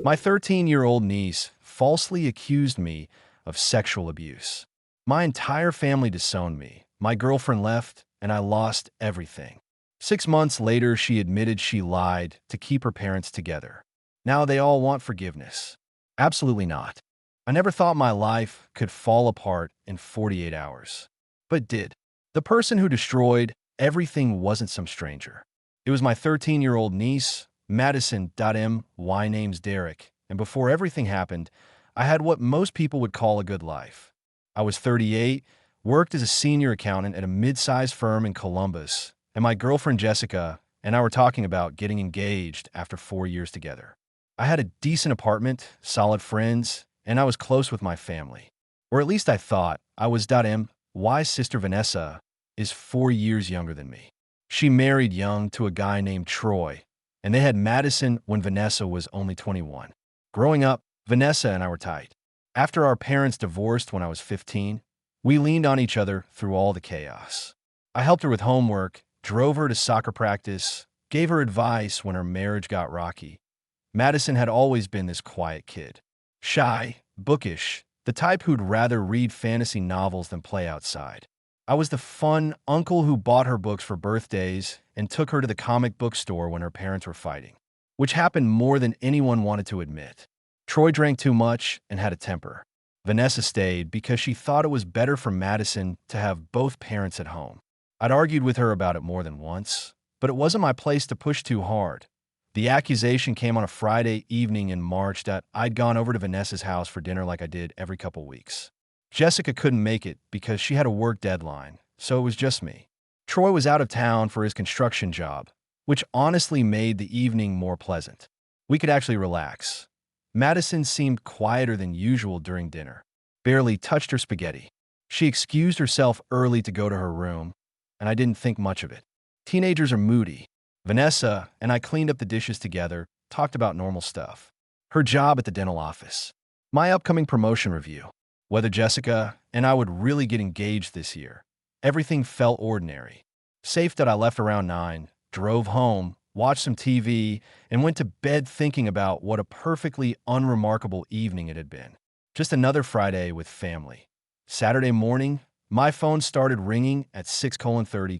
My 13-year-old niece falsely accused me of sexual abuse. My entire family disowned me. My girlfriend left, and I lost everything. 6 months later, she admitted she lied to keep her parents together. Now they all want forgiveness. Absolutely not. I never thought my life could fall apart in 48 hours. But it did. The person who destroyed everything wasn't some stranger. It was my 13-year-old niece, Madison. My name's Derek, and before everything happened, I had what most people would call a good life. I was 38, worked as a senior accountant at a mid-sized firm in Columbus, and my girlfriend Jessica and I were talking about getting engaged after 4 years together. I had a decent apartment, solid friends, and I was close with my family. Or at least I thought I was. My sister Vanessa is 4 years younger than me. She married young to a guy named Troy, and they had Madison when Vanessa was only 21. Growing up, Vanessa and I were tight. After our parents divorced when I was 15, we leaned on each other through all the chaos. I helped her with homework, drove her to soccer practice, gave her advice when her marriage got rocky. Madison had always been this quiet kid. Shy, bookish, the type who'd rather read fantasy novels than play outside. I was the fun uncle who bought her books for birthdays and took her to the comic book store when her parents were fighting, which happened more than anyone wanted to admit. Troy drank too much and had a temper. Vanessa stayed because she thought it was better for Madison to have both parents at home. I'd argued with her about it more than once, but it wasn't my place to push too hard. The accusation came on a Friday evening in March that I'd gone over to Vanessa's house for dinner like I did every couple weeks. Jessica couldn't make it because she had a work deadline, so it was just me. Troy was out of town for his construction job, which honestly made the evening more pleasant. We could actually relax. Madison seemed quieter than usual during dinner, barely touched her spaghetti. She excused herself early to go to her room, and I didn't think much of it. Teenagers are moody. Vanessa and I cleaned up the dishes together, talked about normal stuff. Her job at the dental office. My upcoming promotion review. Whether Jessica and I would really get engaged this year. Everything felt ordinary. Safe that I left around 9, drove home, watched some TV, and went to bed thinking about what a perfectly unremarkable evening it had been. Just another Friday with family. Saturday morning, my phone started ringing at 6:30.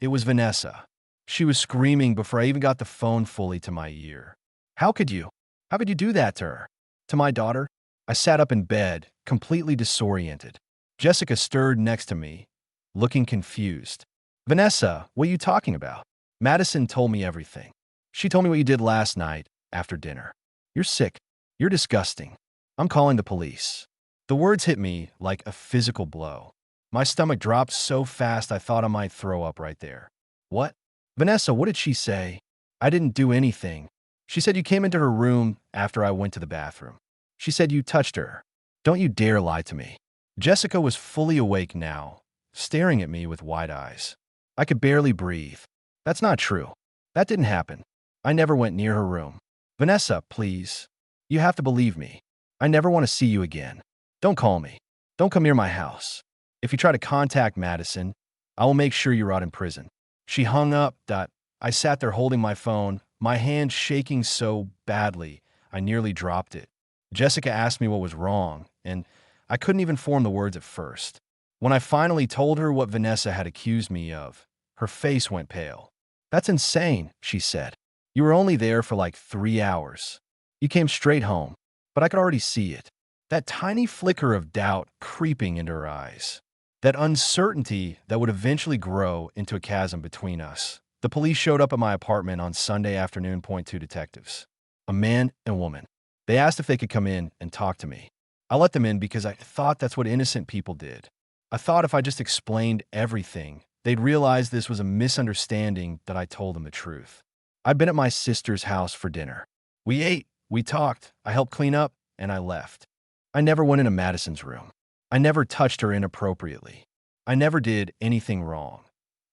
It was Vanessa. She was screaming before I even got the phone fully to my ear. How could you? How could you do that to her? To my daughter? I sat up in bed, completely disoriented. Jessica stirred next to me, looking confused. Vanessa, what are you talking about? Madison told me everything. She told me what you did last night after dinner. You're sick. You're disgusting. I'm calling the police. The words hit me like a physical blow. My stomach dropped so fast I thought I might throw up right there. What? Vanessa, what did she say? I didn't do anything. She said you came into her room after I went to the bathroom. She said you touched her. Don't you dare lie to me. Jessica was fully awake now, staring at me with wide eyes. I could barely breathe. That's not true. That didn't happen. I never went near her room. Vanessa, please. You have to believe me. I never want to see you again. Don't call me. Don't come near my house. If you try to contact Madison, I will make sure you're out in prison. She hung up. I sat there holding my phone, my hand shaking so badly I nearly dropped it. Jessica asked me what was wrong, and I couldn't even form the words at first. When I finally told her what Vanessa had accused me of, her face went pale. That's insane, she said. You were only there for like 3 hours. You came straight home, but I could already see it. That tiny flicker of doubt creeping into her eyes. That uncertainty that would eventually grow into a chasm between us. The police showed up at my apartment on Sunday afternoon. 2 detectives. A man and woman. They asked if they could come in and talk to me. I let them in because I thought that's what innocent people did. I thought if I just explained everything, they'd realize this was a misunderstanding that I told them the truth. I'd been at my sister's house for dinner. We ate, we talked, I helped clean up, and I left. I never went into Madison's room. I never touched her inappropriately. I never did anything wrong.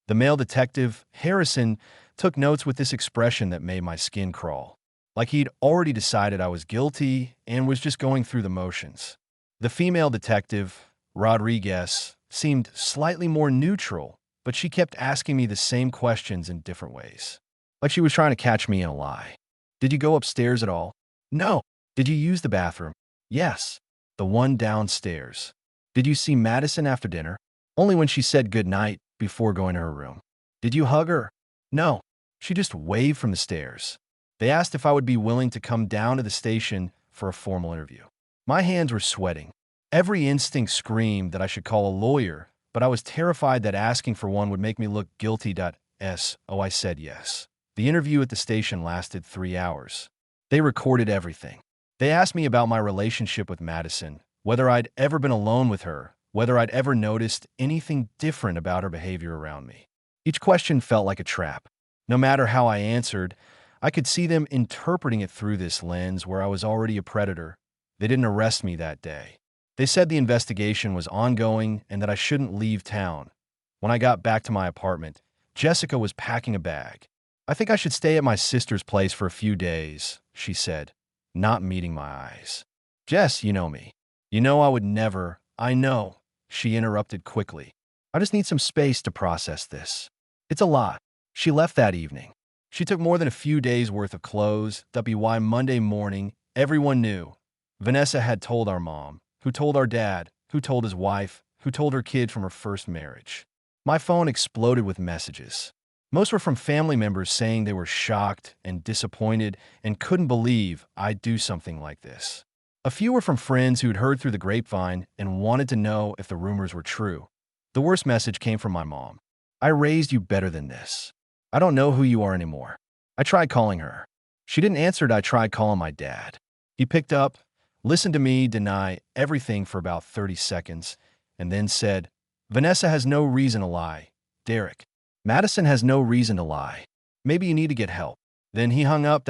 The male detective, Harrison, took notes with this expression that made my skin crawl, like he'd already decided I was guilty and was just going through the motions. The female detective, Rodriguez, seemed slightly more neutral, but she kept asking me the same questions in different ways, like she was trying to catch me in a lie. Did you go upstairs at all? No, Did you use the bathroom? Yes. The one downstairs. Did you see Madison after dinner? Only when she said goodnight before going to her room. Did you hug her? No. She just waved from the stairs. They asked if I would be willing to come down to the station for a formal interview. My hands were sweating. Every instinct screamed that I should call a lawyer, but I was terrified that asking for one would make me look guilty. So I said yes. The interview at the station lasted 3 hours. They recorded everything. They asked me about my relationship with Madison, whether I'd ever been alone with her, whether I'd ever noticed anything different about her behavior around me. Each question felt like a trap. No matter how I answered, I could see them interpreting it through this lens where I was already a predator. They didn't arrest me that day. They said the investigation was ongoing and that I shouldn't leave town. When I got back to my apartment, Jessica was packing a bag. I think I should stay at my sister's place for a few days, she said, not meeting my eyes. Jess, you know me. You know I would never. I know, she interrupted quickly. I just need some space to process this. It's a lot. She left that evening. She took more than a few days' worth of clothes. WY Monday morning, everyone knew. Vanessa had told our mom, who told our dad, who told his wife, who told her kid from her first marriage. My phone exploded with messages. Most were from family members saying they were shocked and disappointed and couldn't believe I'd do something like this. A few were from friends who'd heard through the grapevine and wanted to know if the rumors were true. The worst message came from my mom. I raised you better than this. I don't know who you are anymore. I tried calling her. She didn't answer. I tried calling my dad. He picked up, listened to me deny everything for about 30 seconds, and then said, Vanessa has no reason to lie. Derek, Madison has no reason to lie. Maybe you need to get help. Then he hung up.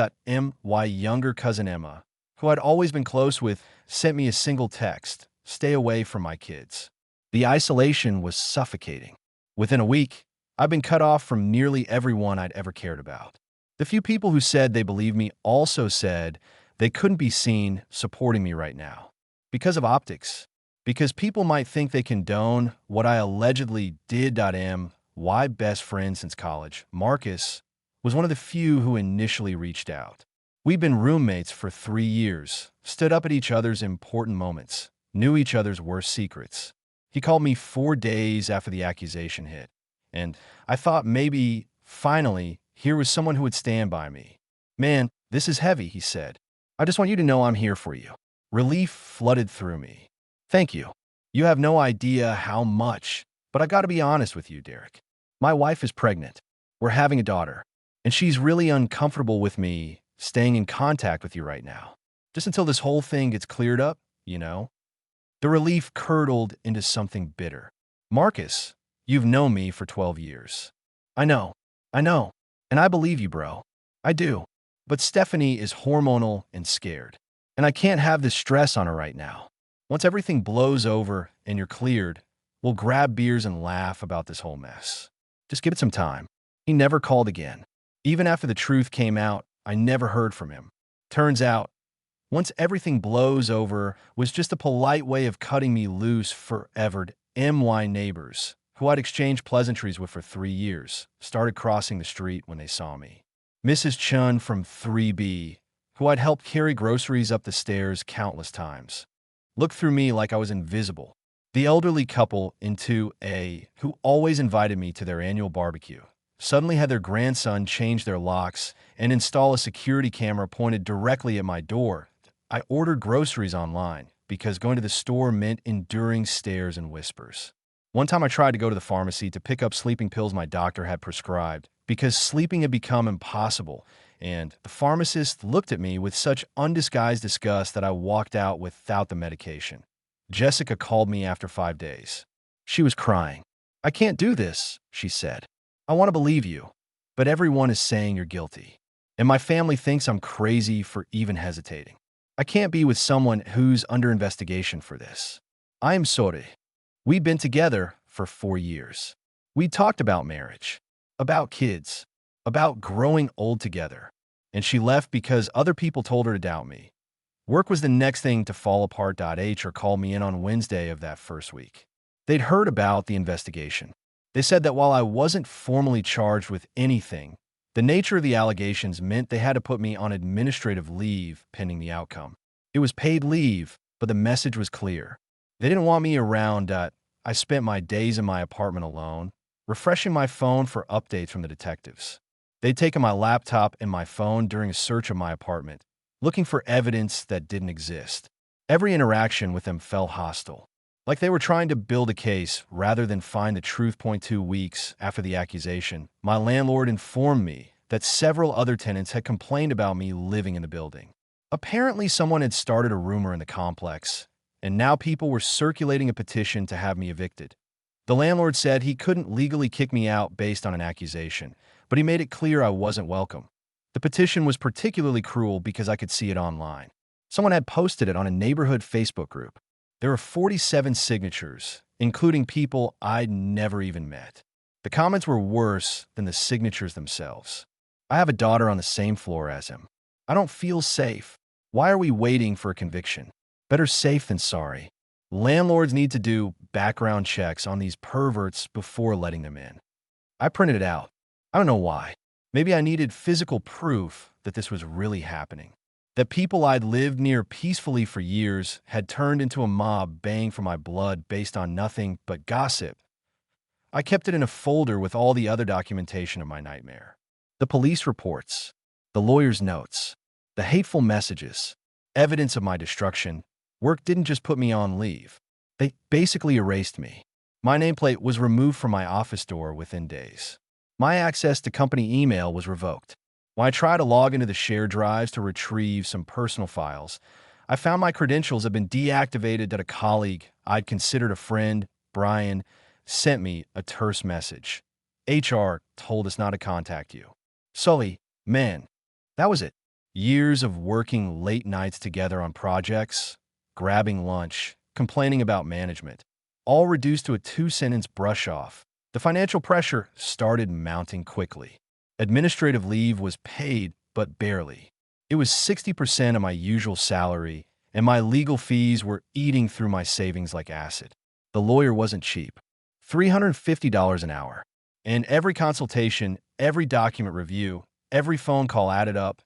My younger cousin Emma, who I'd always been close with, sent me a single text, stay away from my kids. The isolation was suffocating. Within a week, I've been cut off from nearly everyone I'd ever cared about. The few people who said they believed me also said they couldn't be seen supporting me right now. Because of optics. Because people might think they condone what I allegedly did. My best friend since college, Marcus, was one of the few who initially reached out. We'd been roommates for 3 years, stood up at each other's important moments, knew each other's worst secrets. He called me 4 days after the accusation hit. And I thought maybe, finally, here was someone who would stand by me. Man, this is heavy, he said. I just want you to know I'm here for you. Relief flooded through me. Thank you. You have no idea how much, but I gotta be honest with you, Derek. My wife is pregnant. We're having a daughter, and she's really uncomfortable with me staying in contact with you right now. Just until this whole thing gets cleared up, you know? The relief curdled into something bitter. Marcus, you've known me for 12 years. I know. And I believe you, bro. I do. But Stephanie is hormonal and scared. And I can't have this stress on her right now. Once everything blows over and you're cleared, we'll grab beers and laugh about this whole mess. Just give it some time. He never called again. Even after the truth came out, I never heard from him. Turns out, once everything blows over was just a polite way of cutting me loose forever. My neighbors, who I'd exchanged pleasantries with for 3 years, started crossing the street when they saw me. Mrs. Chun from 3B, who I'd helped carry groceries up the stairs countless times, looked through me like I was invisible. The elderly couple in 2A, who always invited me to their annual barbecue, suddenly had their grandson change their locks and install a security camera pointed directly at my door. I ordered groceries online because going to the store meant enduring stares and whispers. One time I tried to go to the pharmacy to pick up sleeping pills my doctor had prescribed because sleeping had become impossible, and the pharmacist looked at me with such undisguised disgust that I walked out without the medication. Jessica called me after 5 days. She was crying. I can't do this, she said. I want to believe you, but everyone is saying you're guilty. And my family thinks I'm crazy for even hesitating. I can't be with someone who's under investigation for this. I am sorry. We'd been together for 4 years. We talked about marriage, about kids, about growing old together. And she left because other people told her to doubt me. Work was the next thing to fall apart. HR called me in on Wednesday of that first week. They'd heard about the investigation. They said that while I wasn't formally charged with anything, the nature of the allegations meant they had to put me on administrative leave pending the outcome. It was paid leave, but the message was clear. They didn't want me around. I spent my days in my apartment alone, refreshing my phone for updates from the detectives. They'd taken my laptop and my phone during a search of my apartment, looking for evidence that didn't exist. Every interaction with them felt hostile, like they were trying to build a case rather than find the truth. 2 weeks after the accusation, my landlord informed me that several other tenants had complained about me living in the building. Apparently, someone had started a rumor in the complex, and now people were circulating a petition to have me evicted. The landlord said he couldn't legally kick me out based on an accusation, but he made it clear I wasn't welcome. The petition was particularly cruel because I could see it online. Someone had posted it on a neighborhood Facebook group. There were 47 signatures, including people I'd never even met. The comments were worse than the signatures themselves. I have a daughter on the same floor as him. I don't feel safe. Why are we waiting for a conviction? Better safe than sorry. Landlords need to do background checks on these perverts before letting them in. I printed it out. I don't know why. Maybe I needed physical proof that this was really happening. That people I'd lived near peacefully for years had turned into a mob baying for my blood based on nothing but gossip. I kept it in a folder with all the other documentation of my nightmare. The police reports, the lawyer's notes, the hateful messages, evidence of my destruction. Work didn't just put me on leave. They basically erased me. My nameplate was removed from my office door within days. My access to company email was revoked. When I tried to log into the shared drives to retrieve some personal files, I found my credentials had been deactivated. That a colleague I'd considered a friend, Brian, sent me a terse message. HR told us not to contact you. Sully, man, that was it. Years of working late nights together on projects, grabbing lunch, complaining about management, all reduced to a 2-sentence brush-off. The financial pressure started mounting quickly. Administrative leave was paid, but barely. It was 60% of my usual salary, and my legal fees were eating through my savings like acid. The lawyer wasn't cheap. $350 an hour. And every consultation, every document review, every phone call added up.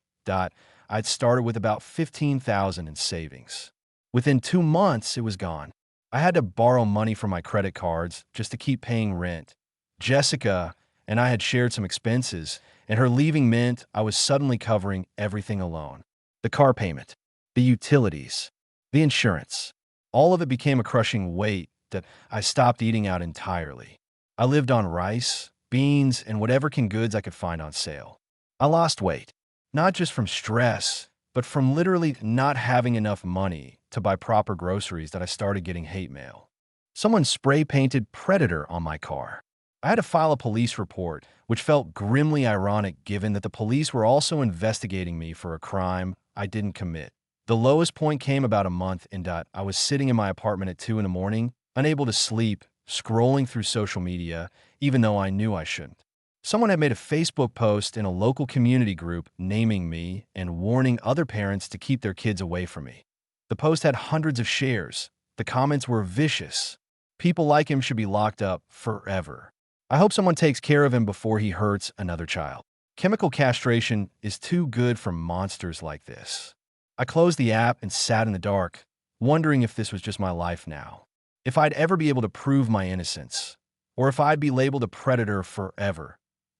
I'd started with about $15,000 in savings. Within 2 months, it was gone. I had to borrow money from my credit cards just to keep paying rent. Jessica and I had shared some expenses, and her leaving meant I was suddenly covering everything alone. The car payment, the utilities, the insurance. All of it became a crushing weight that I stopped eating out entirely. I lived on rice, beans, and whatever canned goods I could find on sale. I lost weight, not just from stress, but from literally not having enough money to buy proper groceries. That I started getting hate mail. Someone spray-painted Predator on my car. I had to file a police report, which felt grimly ironic given that the police were also investigating me for a crime I didn't commit. The lowest point came about a month in. I was sitting in my apartment at 2 in the morning, unable to sleep, scrolling through social media, even though I knew I shouldn't. Someone had made a Facebook post in a local community group naming me and warning other parents to keep their kids away from me. The post had hundreds of shares. The comments were vicious. People like him should be locked up forever. I hope someone takes care of him before he hurts another child. Chemical castration is too good for monsters like this. I closed the app and sat in the dark, wondering if this was just my life now. If I'd ever be able to prove my innocence, or if I'd be labeled a predator forever.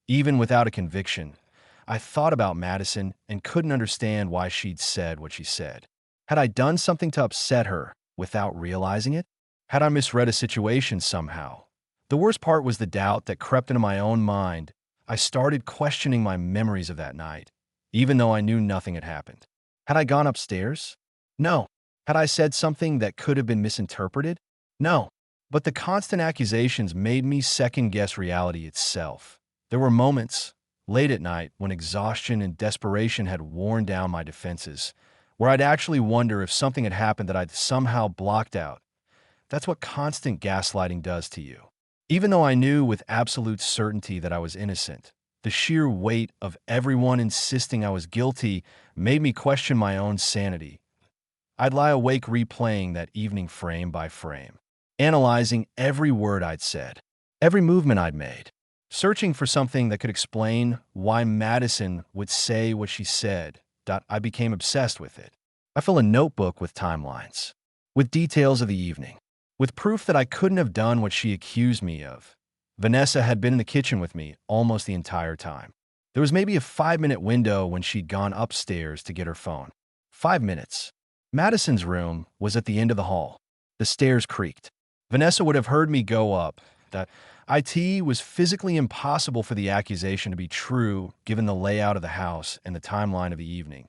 Even without a conviction, I thought about Madison and couldn't understand why she'd said what she said. Had I done something to upset her without realizing it? Had I misread a situation somehow? The worst part was the doubt that crept into my own mind. I started questioning my memories of that night, even though I knew nothing had happened. Had I gone upstairs? No. Had I said something that could have been misinterpreted? No. But the constant accusations made me second-guess reality itself. There were moments, late at night, when exhaustion and desperation had worn down my defenses, where I'd actually wonder if something had happened that I'd somehow blocked out. That's what constant gaslighting does to you. Even though I knew with absolute certainty that I was innocent, the sheer weight of everyone insisting I was guilty made me question my own sanity. I'd lie awake replaying that evening frame by frame, analyzing every word I'd said, every movement I'd made, searching for something that could explain why Madison would say what she said. I became obsessed with it. I fill a notebook with timelines, with details of the evening, with proof that I couldn't have done what she accused me of. Vanessa had been in the kitchen with me almost the entire time. There was maybe a 5-minute window when she'd gone upstairs to get her phone. 5 minutes. Madison's room was at the end of the hall. The stairs creaked. Vanessa would have heard me go up. That it was physically impossible for the accusation to be true given the layout of the house and the timeline of the evening.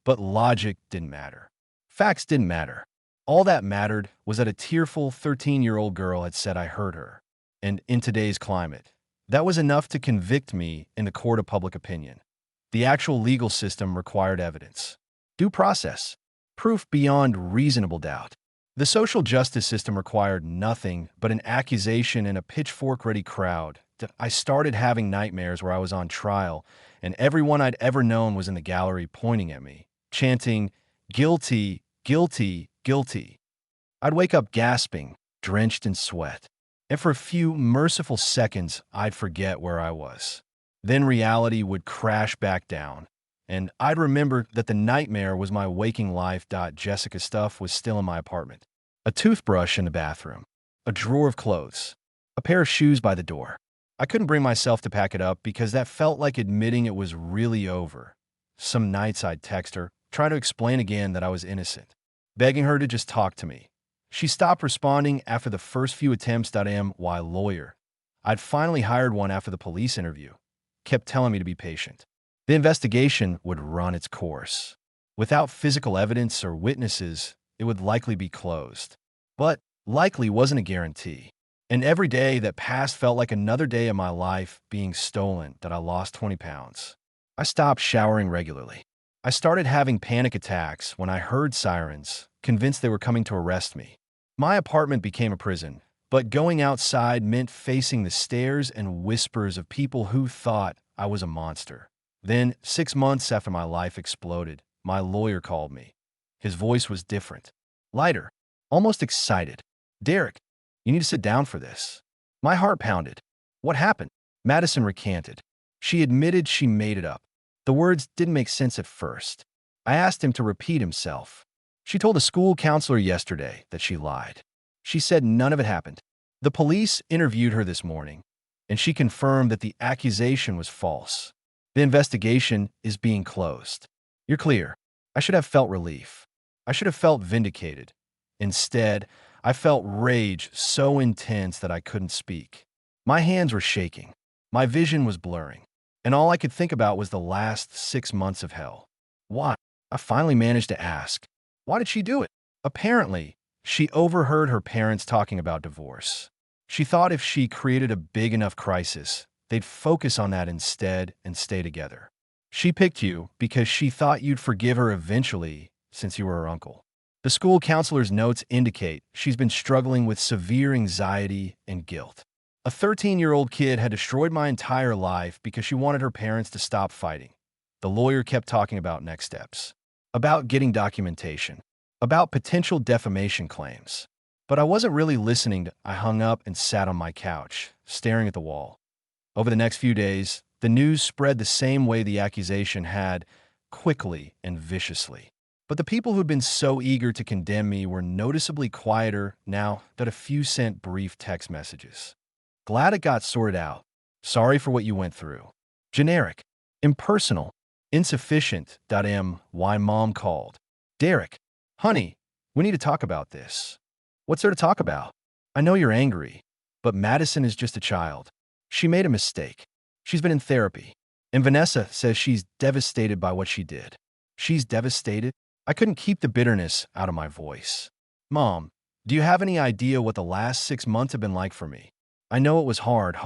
But logic didn't matter. Facts didn't matter. All that mattered was that a tearful 13-year-old girl had said I hurt her. And in today's climate, that was enough to convict me in the court of public opinion. The actual legal system required evidence, due process, proof beyond reasonable doubt. The social justice system required nothing but an accusation and a pitchfork-ready crowd. I started having nightmares where I was on trial, and everyone I'd ever known was in the gallery pointing at me, chanting, "Guilty, guilty, guilty." I'd wake up gasping, drenched in sweat, and for a few merciful seconds, I'd forget where I was. Then reality would crash back down, and I'd remember that the nightmare was my waking life. Jessica's stuff was still in my apartment. A toothbrush in the bathroom, a drawer of clothes, a pair of shoes by the door. I couldn't bring myself to pack it up because that felt like admitting it was really over. Some nights I'd text her, try to explain again that I was innocent, begging her to just talk to me. She stopped responding after the first few attempts. My lawyer. I'd finally hired one after the police interview. Kept telling me to be patient. The investigation would run its course. Without physical evidence or witnesses, it would likely be closed. But likely wasn't a guarantee. And every day that passed felt like another day of my life being stolen. I lost 20 pounds. I stopped showering regularly. I started having panic attacks when I heard sirens, convinced they were coming to arrest me. My apartment became a prison, but going outside meant facing the stares and whispers of people who thought I was a monster. Then, 6 months after my life exploded, my lawyer called me. His voice was different, lighter, almost excited. "Derek, you need to sit down for this." My heart pounded. "What happened?" Madison recanted. She admitted she made it up. The words didn't make sense at first. I asked him to repeat himself. She told a school counselor yesterday that she lied. She said none of it happened. The police interviewed her this morning, and she confirmed that the accusation was false. The investigation is being closed. You're clear. I should have felt relief. I should have felt vindicated. Instead, I felt rage so intense that I couldn't speak. My hands were shaking. My vision was blurring. And all I could think about was the last 6 months of hell. Why? I finally managed to ask. Why did she do it? Apparently, she overheard her parents talking about divorce. She thought if she created a big enough crisis, they'd focus on that instead and stay together. She picked you because she thought you'd forgive her eventually since you were her uncle. The school counselor's notes indicate she's been struggling with severe anxiety and guilt. A 13-year-old kid had destroyed my entire life because she wanted her parents to stop fighting. The lawyer kept talking about next steps, about getting documentation, about potential defamation claims. But I wasn't really listening. I hung up and sat on my couch, staring at the wall. Over the next few days, the news spread the same way the accusation had, quickly and viciously. But the people who'd been so eager to condemn me were noticeably quieter now that a few sent brief text messages. Glad it got sorted out. Sorry for what you went through. Generic. Impersonal. Insufficient. Why mom called. Derek. Honey, we need to talk about this. What's there to talk about? I know you're angry, but Madison is just a child. She made a mistake. She's been in therapy. And Vanessa says she's devastated by what she did. She's devastated? I couldn't keep the bitterness out of my voice. Mom, do you have any idea what the last 6 months have been like for me? I know it was hard.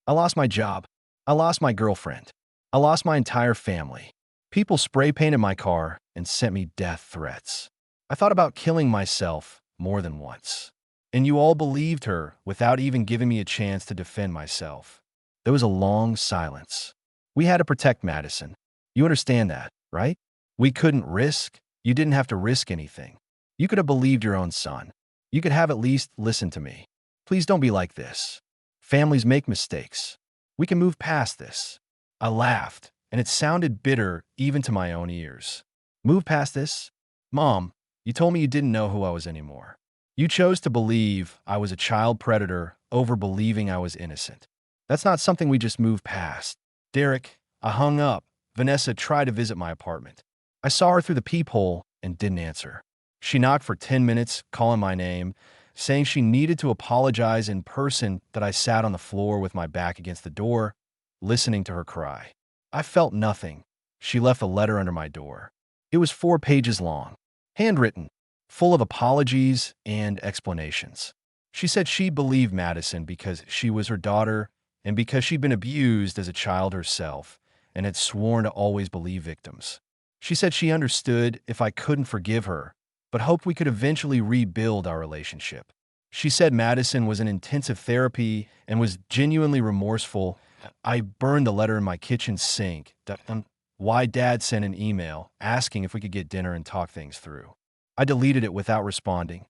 I lost my job. I lost my girlfriend. I lost my entire family. People spray painted my car and sent me death threats. I thought about killing myself more than once. And you all believed her without even giving me a chance to defend myself. There was a long silence. We had to protect Madison. You understand that, right? We couldn't risk. You didn't have to risk anything. You could have believed your own son. You could have at least listened to me. Please don't be like this. Families make mistakes. We can move past this. I laughed, and it sounded bitter even to my own ears. Move past this? Mom, you told me you didn't know who I was anymore. You chose to believe I was a child predator over believing I was innocent. That's not something we just move past. Derek, I hung up. Vanessa tried to visit my apartment. I saw her through the peephole and didn't answer. She knocked for 10 minutes, calling my name, saying she needed to apologize in person that I sat on the floor with my back against the door, listening to her cry. I felt nothing. She left a letter under my door. It was 4 pages long, handwritten, full of apologies and explanations. She said she believed Madison because she was her daughter and because she'd been abused as a child herself and had sworn to always believe victims. She said she understood if I couldn't forgive her, but hoped we could eventually rebuild our relationship. She said Madison was in intensive therapy and was genuinely remorseful. I burned the letter in my kitchen sink. Why Dad sent an email asking if we could get dinner and talk things through. I deleted it without responding.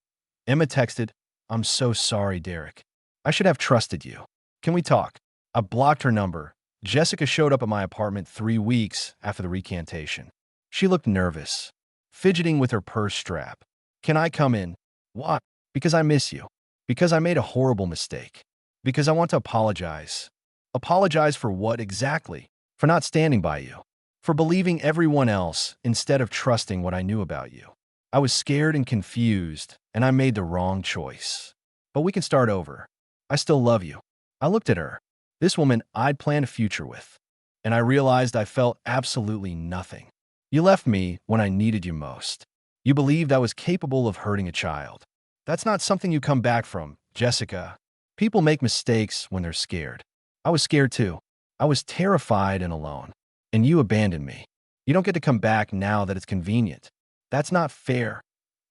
Emma texted, "I'm so sorry, Derek. I should have trusted you. Can we talk?" I blocked her number. Jessica showed up at my apartment 3 weeks after the recantation. She looked nervous, fidgeting with her purse strap. "Can I come in?" "Why?" "Because I miss you. Because I made a horrible mistake. Because I want to apologize." "Apologize for what exactly?" "For not standing by you. For believing everyone else instead of trusting what I knew about you. I was scared and confused, and I made the wrong choice. But we can start over. I still love you." I looked at her, this woman I'd planned a future with, and I realized I felt absolutely nothing. "You left me when I needed you most. You believed I was capable of hurting a child. That's not something you come back from, Jessica. People make mistakes when they're scared. I was scared too. I was terrified and alone. And you abandoned me. You don't get to come back now that it's convenient. That's not fair."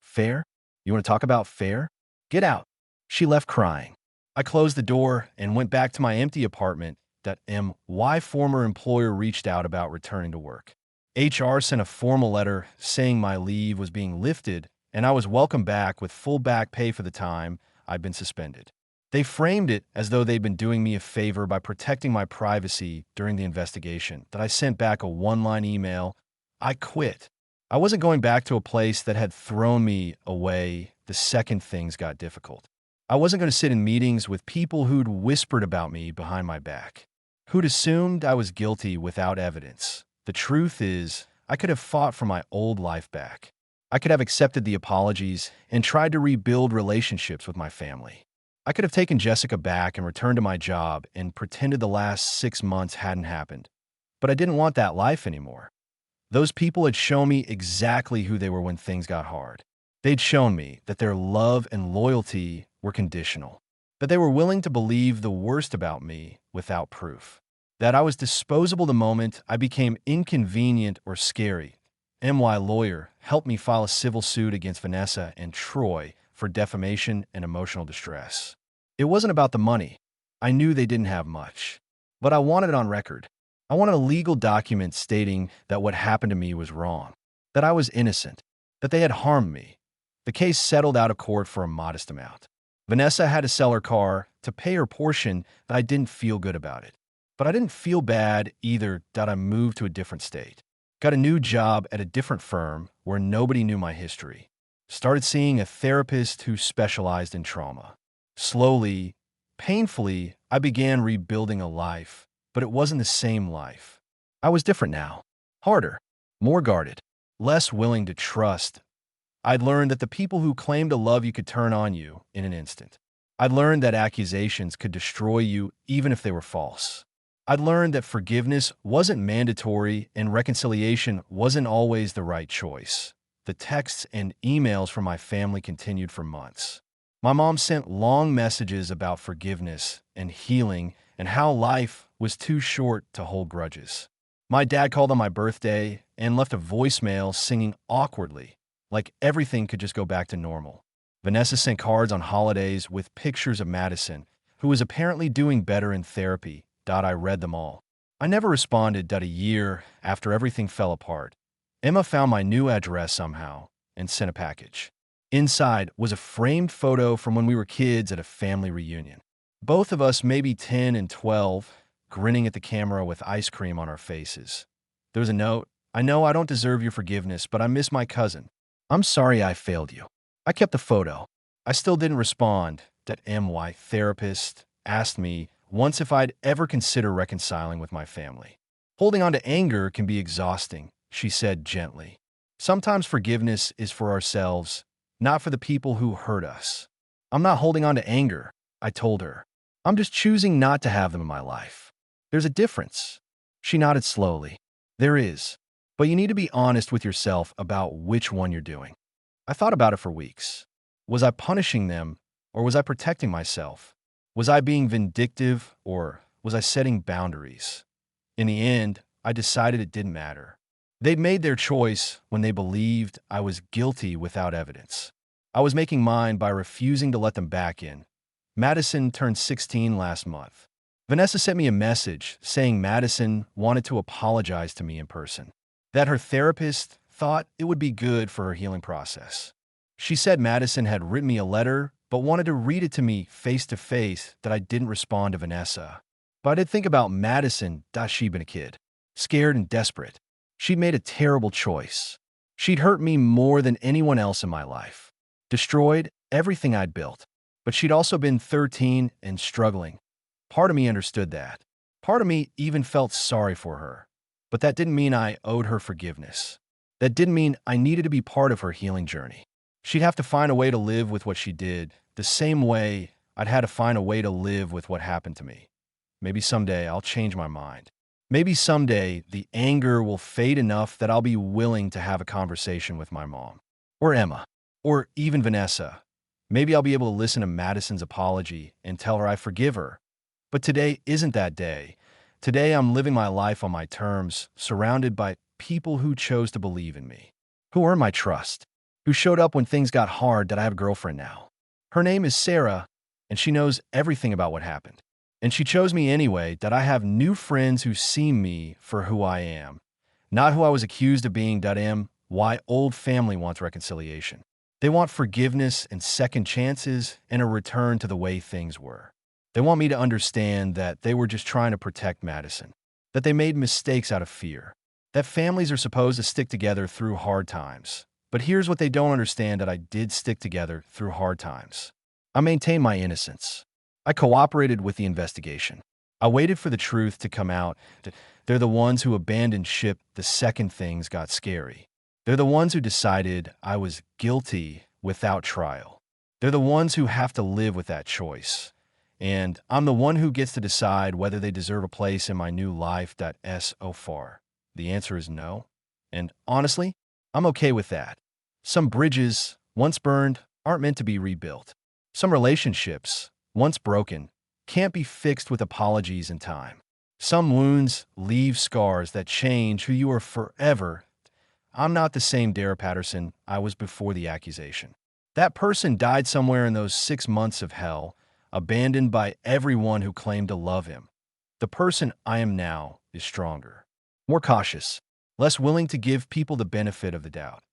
"Fair? You want to talk about fair? Get out." She left crying. I closed the door and went back to my empty apartment. My former employer reached out about returning to work. HR sent a formal letter saying my leave was being lifted and I was welcome back with full back pay for the time I'd been suspended. They framed it as though they'd been doing me a favor by protecting my privacy during the investigation. That I sent back a one-line email. I quit. I wasn't going back to a place that had thrown me away the second things got difficult. I wasn't going to sit in meetings with people who'd whispered about me behind my back, who'd assumed I was guilty without evidence. The truth is, I could have fought for my old life back. I could have accepted the apologies and tried to rebuild relationships with my family. I could have taken Jessica back and returned to my job and pretended the last 6 months hadn't happened. But I didn't want that life anymore. Those people had shown me exactly who they were when things got hard. They'd shown me that their love and loyalty were conditional, that they were willing to believe the worst about me without proof, that I was disposable the moment I became inconvenient or scary. MY lawyer helped me file a civil suit against Vanessa and Troy for defamation and emotional distress. It wasn't about the money. I knew they didn't have much, but I wanted it on record. I wanted a legal document stating that what happened to me was wrong, that I was innocent, that they had harmed me. The case settled out of court for a modest amount. Vanessa had to sell her car to pay her portion, but I didn't feel good about it. But I didn't feel bad either that I moved to a different state. Got a new job at a different firm where nobody knew my history. Started seeing a therapist who specialized in trauma. Slowly, painfully, I began rebuilding a life, but it wasn't the same life. I was different now. Harder, more guarded, less willing to trust. I'd learned that the people who claimed to love you could turn on you in an instant. I'd learned that accusations could destroy you even if they were false. I'd learned that forgiveness wasn't mandatory and reconciliation wasn't always the right choice. The texts and emails from my family continued for months. My mom sent long messages about forgiveness and healing and how life was too short to hold grudges. My dad called on my birthday and left a voicemail singing awkwardly, like everything could just go back to normal. Vanessa sent cards on holidays with pictures of Madison, who was apparently doing better in therapy. I read them all. I never responded. A year after everything fell apart, Emma found my new address somehow and sent a package. Inside was a framed photo from when we were kids at a family reunion. Both of us, maybe 10 and 12, grinning at the camera with ice cream on our faces. There was a note. "I know I don't deserve your forgiveness, but I miss my cousin. I'm sorry I failed you. I kept the photo. I still didn't respond. That MY therapist asked me once if I'd ever consider reconciling with my family. Holding on to anger can be exhausting, she said gently. Sometimes forgiveness is for ourselves, not for the people who hurt us. I'm not holding on to anger, I told her. I'm just choosing not to have them in my life. There's a difference. She nodded slowly. There is. But you need to be honest with yourself about which one you're doing. I thought about it for weeks. Was I punishing them, or was I protecting myself? Was I being vindictive, or was I setting boundaries? In the end, I decided it didn't matter. They'd made their choice when they believed I was guilty without evidence. I was making mine by refusing to let them back in. Madison turned 16 last month. Vanessa sent me a message saying Madison wanted to apologize to me in person, that her therapist thought it would be good for her healing process. She said Madison had written me a letter but wanted to read it to me face to face, that I didn't respond to Vanessa. But I did think about Madison. She'd been a kid, scared and desperate. She'd made a terrible choice. She'd hurt me more than anyone else in my life, destroyed everything I'd built. But she'd also been 13 and struggling. Part of me understood that. Part of me even felt sorry for her. But that didn't mean I owed her forgiveness. That didn't mean I needed to be part of her healing journey. She'd have to find a way to live with what she did, the same way I'd had to find a way to live with what happened to me. Maybe someday I'll change my mind. Maybe someday the anger will fade enough that I'll be willing to have a conversation with my mom, or Emma, or even Vanessa. Maybe I'll be able to listen to Madison's apology and tell her I forgive her. But today isn't that day. Today I'm living my life on my terms, surrounded by people who chose to believe in me, who earned my trust, who showed up when things got hard. That I have a girlfriend now. Her name is Sarah, and she knows everything about what happened. And she chose me anyway. That I have new friends who see me for who I am, not who I was accused of being. Why old family wants reconciliation. They want forgiveness and second chances and a return to the way things were. They want me to understand that they were just trying to protect Madison, that they made mistakes out of fear, that families are supposed to stick together through hard times. But here's what they don't understand, that I did stick together through hard times. I maintained my innocence. I cooperated with the investigation. I waited for the truth to come out. They're the ones who abandoned ship the second things got scary. They're the ones who decided I was guilty without trial. They're the ones who have to live with that choice. And I'm the one who gets to decide whether they deserve a place in my new life. So far, the answer is no. And honestly, I'm okay with that. Some bridges, once burned, aren't meant to be rebuilt. Some relationships, once broken, can't be fixed with apologies and time. Some wounds leave scars that change who you are forever. I'm not the same Dara Patterson I was before the accusation. That person died somewhere in those 6 months of hell, abandoned by everyone who claimed to love him. The person I am now is stronger, more cautious, less willing to give people the benefit of the doubt.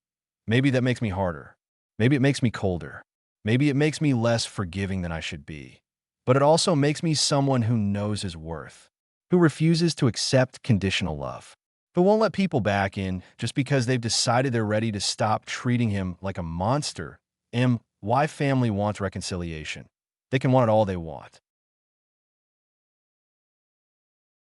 Maybe that makes me harder. Maybe it makes me colder. Maybe it makes me less forgiving than I should be. But it also makes me someone who knows his worth, who refuses to accept conditional love, who won't let people back in just because they've decided they're ready to stop treating him like a monster. Why family wants reconciliation? They can want it all they want.